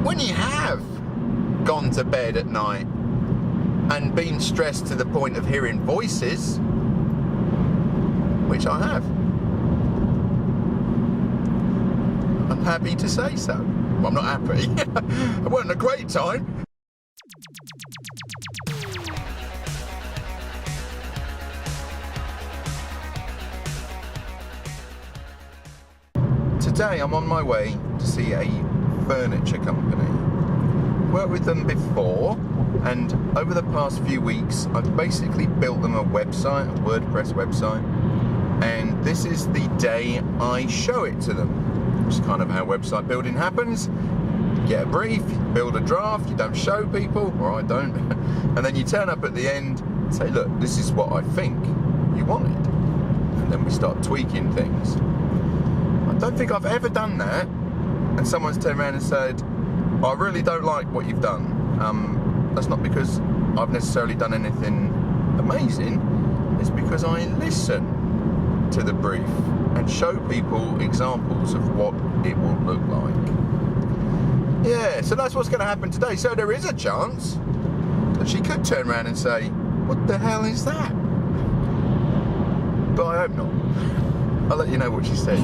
when you have gone to bed at night and been stressed to the point of hearing voices, which I have, I'm happy to say so. Well, I'm not happy. It wasn't a great time. Today I'm on my way to see a furniture company. Worked with them before, and over the past few weeks I've basically built them a website, a WordPress website, and this is the day I show it to them, which is kind of how website building happens. You get a brief, you build a draft, you don't show people, or I don't, and then you turn up at the end and say, look, this is what I think you wanted, and then we start tweaking things. I don't think I've ever done that and someone's turned around and said, I really don't like what you've done. That's not because I've necessarily done anything amazing, it's because I listen to the brief and show people examples of what it will look like. Yeah, so that's what's going to happen today. So there is a chance that she could turn around and say, what the hell is that? But I hope not. I'll let you know what she says.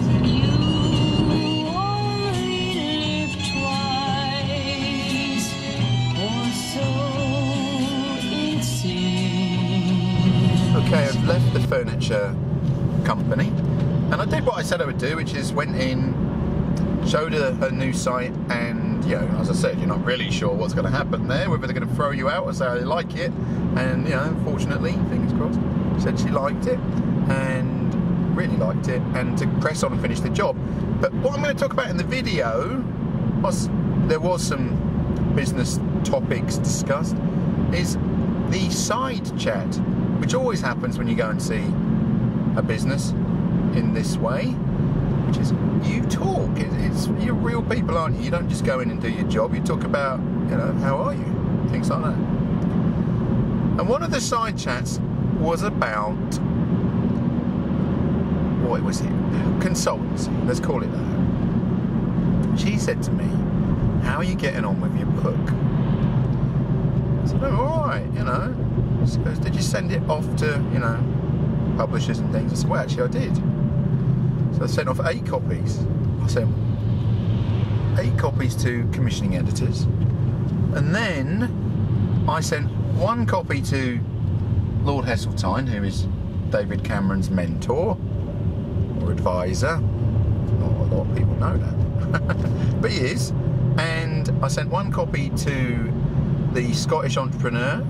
Okay, I've left the furniture company and I did what I said I would do, which is went in, showed her new site, and you know, as I said, you're not really sure what's going to happen there, whether they're going to throw you out or say they like it, and you know, fortunately, fingers crossed, said she liked it and really liked it, and to press on and finish the job. But what I'm going to talk about in the video, there was some business topics discussed, is the side chat, which always happens when you go and see a business in this way, which is you talk. You're real people, aren't you? You don't just go in and do your job. You talk about, you know, how are you? Things like that. And one of the side chats was about, what was it? Consultancy, let's call it that. She said to me, how are you getting on with your book? I said, oh, all right, you know. She goes, did you send it off to, you know, publishers and things? I said, well, actually I did. So I sent off 8 copies. I sent 8 copies to commissioning editors. And then I sent 1 copy to Lord Heseltine, who is David Cameron's mentor or advisor. Not a lot of people know that. But he is. And I sent 1 copy to the Scottish entrepreneur,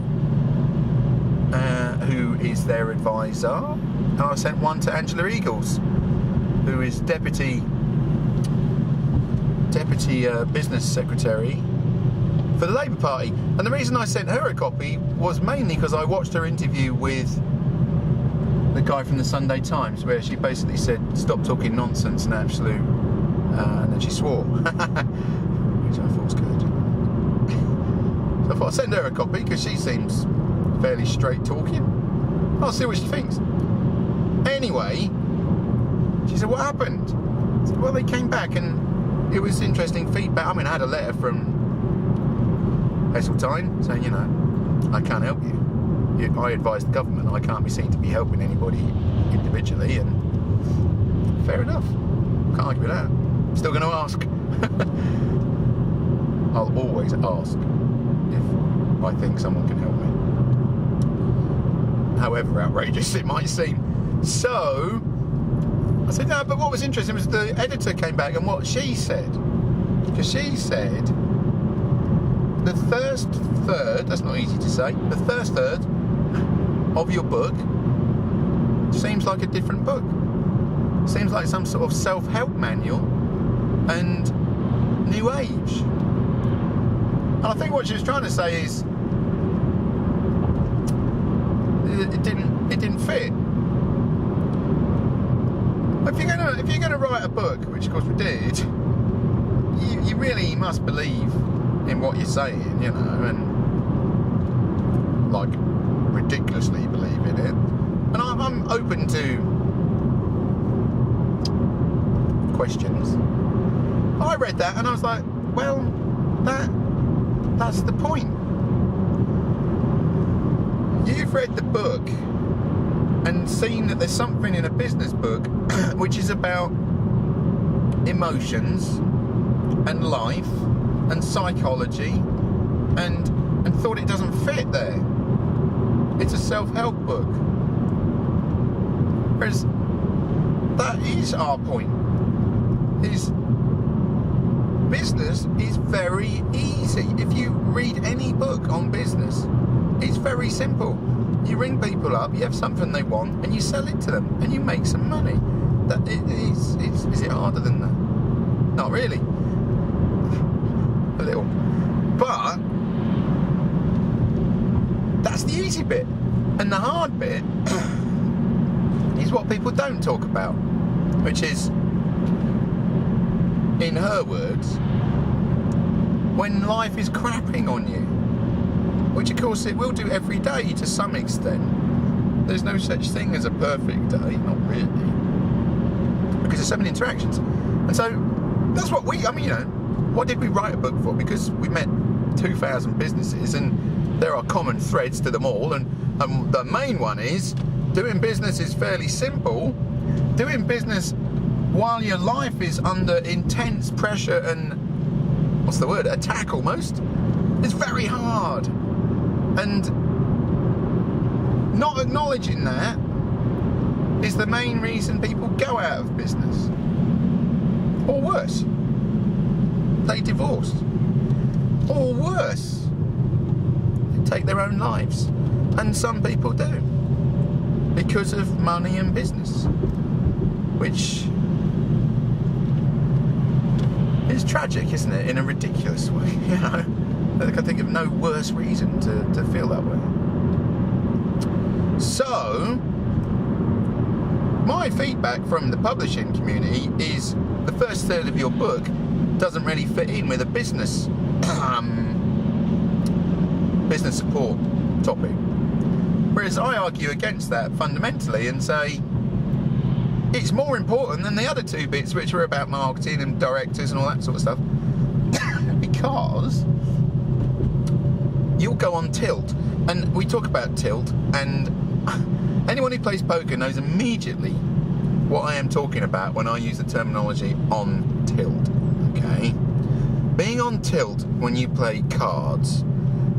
who is their advisor, and I sent 1 to Angela Eagles, who is deputy business secretary for the Labour Party. And the reason I sent her a copy was mainly because I watched her interview with the guy from the Sunday Times, where she basically said, stop talking nonsense and absolute, and then she swore, which I thought was good. So I thought I'd send her a copy because she seems fairly straight talking. I'll see what she thinks. Anyway, she said, what happened? I said, well, they came back and it was interesting feedback. I mean, I had a letter from Heseltine saying, you know, I can't help you. I advise the government. I can't be seen to be helping anybody individually, and fair enough. Can't argue with that. Still going to ask. I'll always ask if I think someone can help me, however outrageous it might seem. So I said, no, but what was interesting was the editor came back and what she said. Because she said, the first third, that's not easy to say, the first third of your book seems like a different book. Seems like some sort of self-help manual and new age. And I think what she was trying to say is, it didn't fit. If you're gonna write a book, which of course we did, you really must believe in what you're saying, you know, and like ridiculously believe in it. And I'm open to questions. I read that and I was like, well, that That's the point. You've read the book and seen that there's something in a business book which is about emotions and life and psychology and thought it doesn't fit there. It's a self-help book. Whereas that is our point. Is business is very easy. If you read any book on business, it's very simple. You ring people up, you have something they want, and you sell it to them, and you make some money. That is it harder than that? Not really. A little. But that's the easy bit. And the hard bit is what people don't talk about, which is, in her words, when life is crapping on you, which of course it will do every day to some extent. There's no such thing as a perfect day, not really, because there's so many interactions. And so that's what what did we write a book for? Because we met 2,000 businesses and there are common threads to them all, and the main one is doing business is fairly simple. Doing business while your life is under intense pressure and, attack almost, is very hard. And not acknowledging that is the main reason people go out of business. Or worse, they divorce. Or worse, they take their own lives. And some people do, because of money and business, which is tragic, isn't it, in a ridiculous way, you know? I can think of no worse reason to feel that way. So, my feedback from the publishing community is the first third of your book doesn't really fit in with a business business support topic. Whereas I argue against that fundamentally and say it's more important than the other two bits, which are about marketing and directors and all that sort of stuff. Because you'll go on tilt, and we talk about tilt, and anyone who plays poker knows immediately what I am talking about when I use the terminology on tilt. Okay, being on tilt when you play cards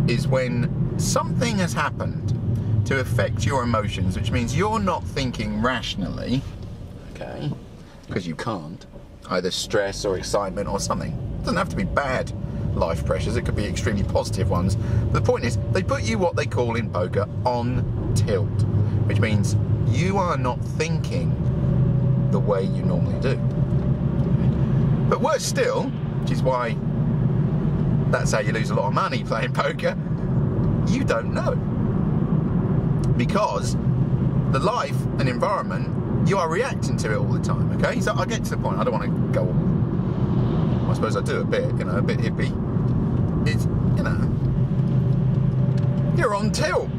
is when something has happened to affect your emotions, which means you're not thinking rationally, okay, because you can't, either stress or excitement or something. It doesn't have to be bad life pressures, it could be extremely positive ones. But the point is, they put you what they call in poker on tilt, which means you are not thinking the way you normally do. But worse still, which is why that's how you lose a lot of money playing poker, you don't know. Because the life and environment, you are reacting to it all the time, okay? So I get to the point, I don't want to go, I suppose I do a bit, a bit hippie. It's, you're on tilt.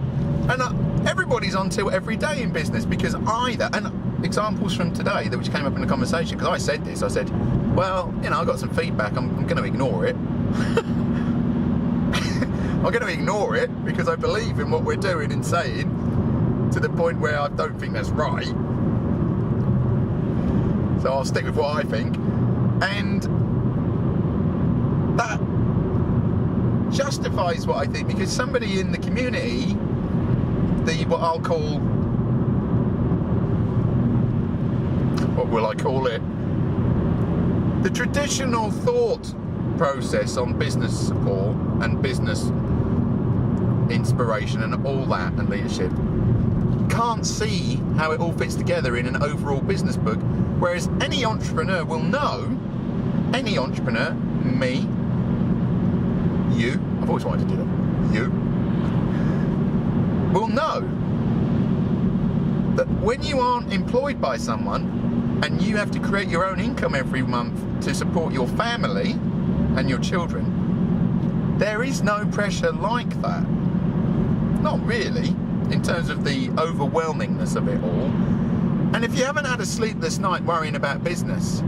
And everybody's on tilt every day in business, because either, and examples from today which came up in the conversation, because I said this, I said, well, I got some feedback, I'm going to ignore it. I'm going to ignore it because I believe in what we're doing and saying, to the point where I don't think that's right. So I'll stick with what I think. And that justifies what I think, because somebody in the community, what I'll call, what will I call it? The traditional thought process on business support and business inspiration and all that and leadership can't see how it all fits together in an overall business book, whereas any entrepreneur will know, any entrepreneur, me, you, I've always wanted to do that, you, will know that when you aren't employed by someone and you have to create your own income every month to support your family and your children, there is no pressure like that. Not really, in terms of the overwhelmingness of it all. And if you haven't had a sleepless night worrying about business,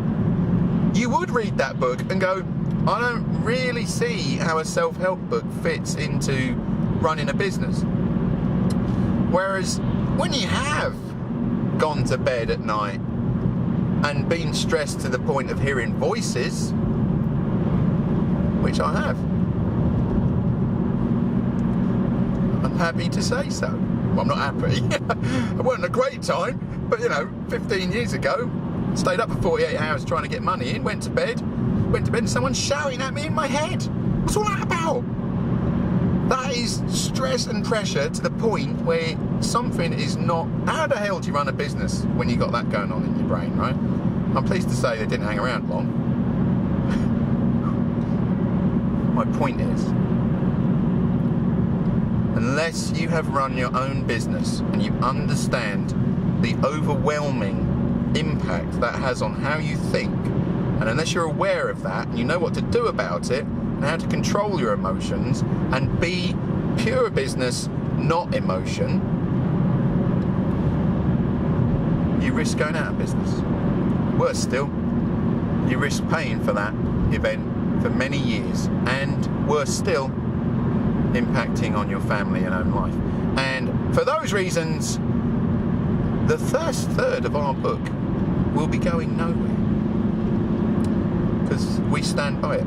you would read that book and go, I don't really see how a self-help book fits into running a business. Whereas when you have gone to bed at night and been stressed to the point of hearing voices, which I have, I'm happy to say so. Well, I'm not happy. It wasn't a great time, but 15 years ago, stayed up for 48 hours trying to get money in, went to bed and someone's shouting at me in my head. What's all that about? That is stress and pressure to the point where something is not... How the hell do you run a business when you got that going on in your brain, right? I'm pleased to say they didn't hang around long. My point is, unless you have run your own business and you understand the overwhelming impact that has on how you think, and unless you're aware of that and you know what to do about it and how to control your emotions and be pure business, not emotion, you risk going out of business. Worse still, you risk paying for that event for many years, and worse still, impacting on your family and own life. And for those reasons, the first third of our book will be going nowhere, because we stand by it.